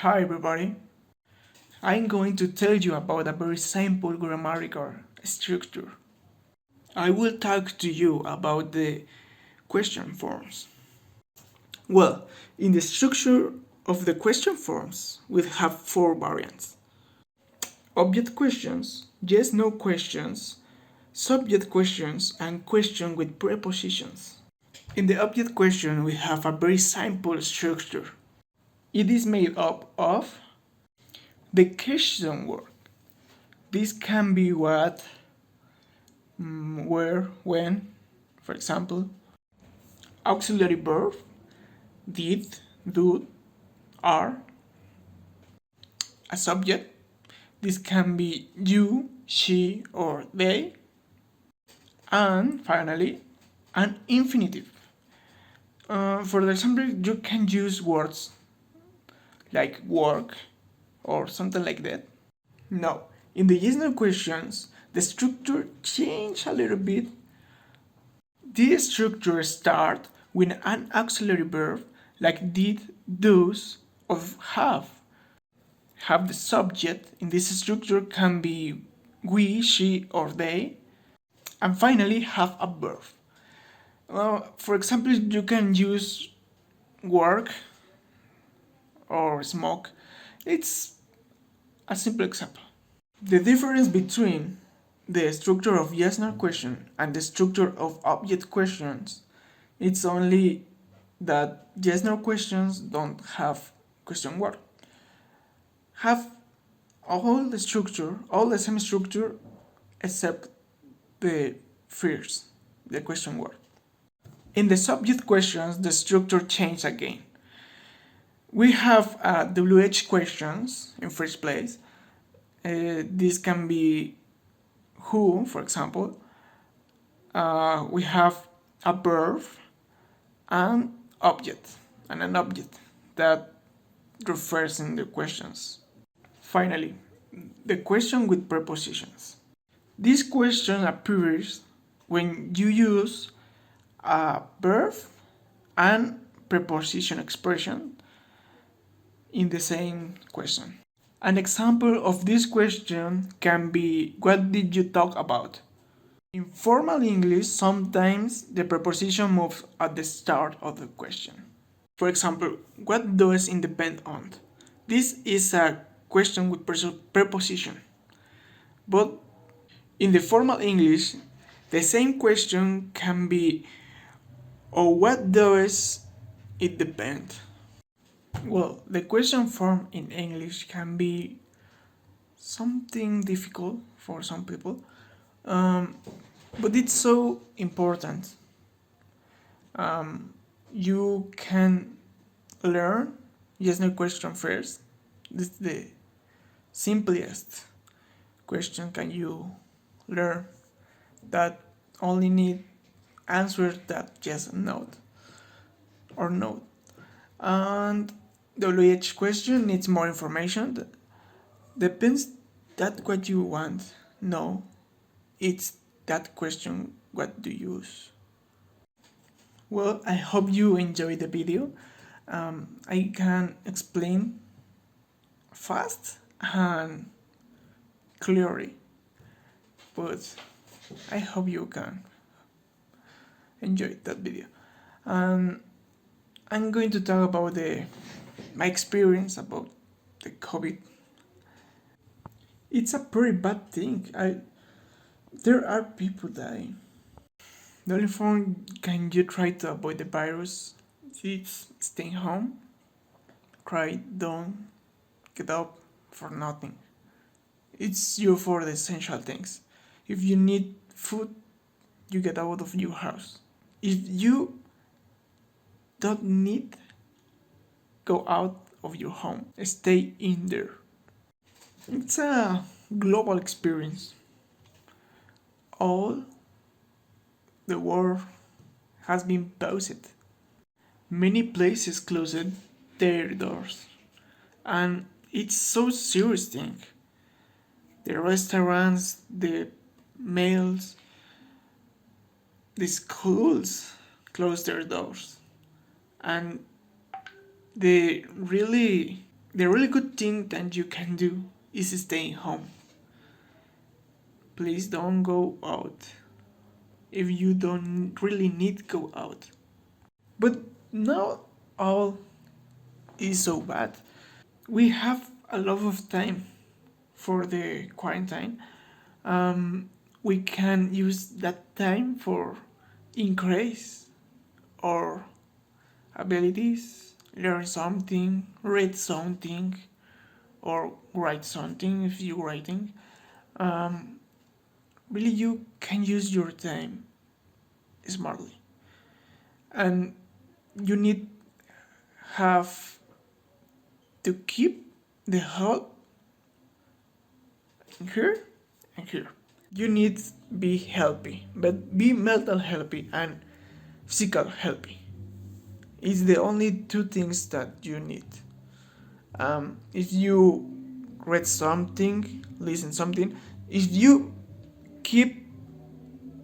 Hi everybody, I'm going to tell you about a very simple grammatical structure. I will talk to you about the question forms. Well, in the structure of the question forms, we have four variants. Object questions, yes-no questions, subject questions, and question with prepositions. In the object question, we have a very simple structure. It is made up of the question word. This can be what, where, when, for example. Auxiliary verb, did, do, are. A subject, this can be you, she, or they. And finally, an infinitive. For example, you can use words like work or something like that. Now, in the yes no questions, the structure change a little bit. This structure start with an auxiliary verb like did, does, or have. Have the subject in this structure can be we, she, or they. And finally, have a verb. For example, you can use work or smoke. It's a simple example. The difference between the structure of yes no question and the structure of object questions, it's only that yes no questions don't have question word. Have all the same structure except the first, the question word. In the subject questions, the structure changes again. We have WH questions in first place. This can be who, for example. We have a verb and object, and an object that refers in the questions. Finally, the question with prepositions. This question appears when you use a verb and preposition expression in the same question. An example of this question can be, what did you talk about? In formal English, sometimes the preposition moves at the start of the question. For example, what does it depend on? This is a question with preposition. But in the formal English, the same question can be, oh, what does it depend? Well, the question form in English can be something difficult for some people, but it's so important. You can learn yes no question first. This is the simplest question can you learn that only need answer that yes no or no. And the WH question needs more information. Depends that what you want. No, it's that question what do you use. Well, I hope you enjoyed the video. I can explain fast and clearly, but I hope you can enjoy that video. I'm going to talk about my experience about the COVID. It's a pretty bad thing. There are people dying. The only form can you try to avoid the virus is stay home, cry, don't get up for nothing. It's you for the essential things. If you need food, you get out of your house. If you don't need, go out of your home. Stay in there. It's a global experience. All the world has been paused. Many places closed their doors. And it's so serious thing. The restaurants, the malls, the schools closed their doors. And the the really good thing that you can do is staying home. Please don't go out if you don't really need to go out. But not all is so bad. We have a lot of time for the quarantine. We can use that time for increase our abilities, learn something, read something, or write something if you're writing. Really, you can use your time smartly, and you need have to keep the help here and here. You need be healthy, but be mental healthy and physical healthy. It's the only two things that you need. If you read something, listen something, if you keep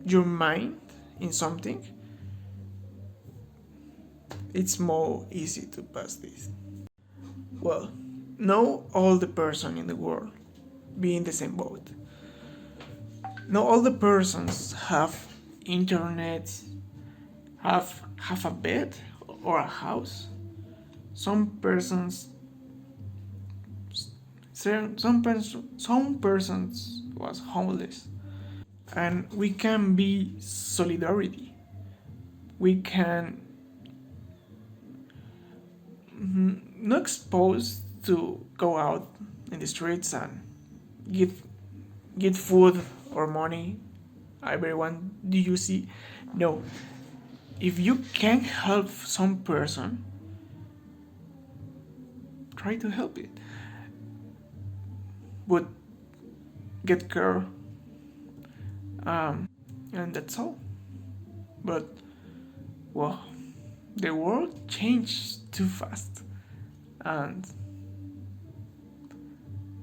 your mind in something, it's more easy to pass this. Well, no all the person in the world be in the same boat. No all the persons have internet, have a bed or a house. Some persons some persons was homeless, and we can be solidarity. We can not exposed to go out in the streets and give get food or money. Everyone, do you see? No. If you can help some person, try to help it. But get care, and that's all. But well, the world changed too fast, and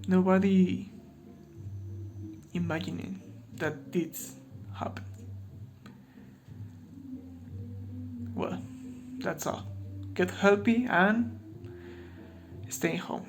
nobody imagining that this happened. Well, that's all. Get healthy and stay home.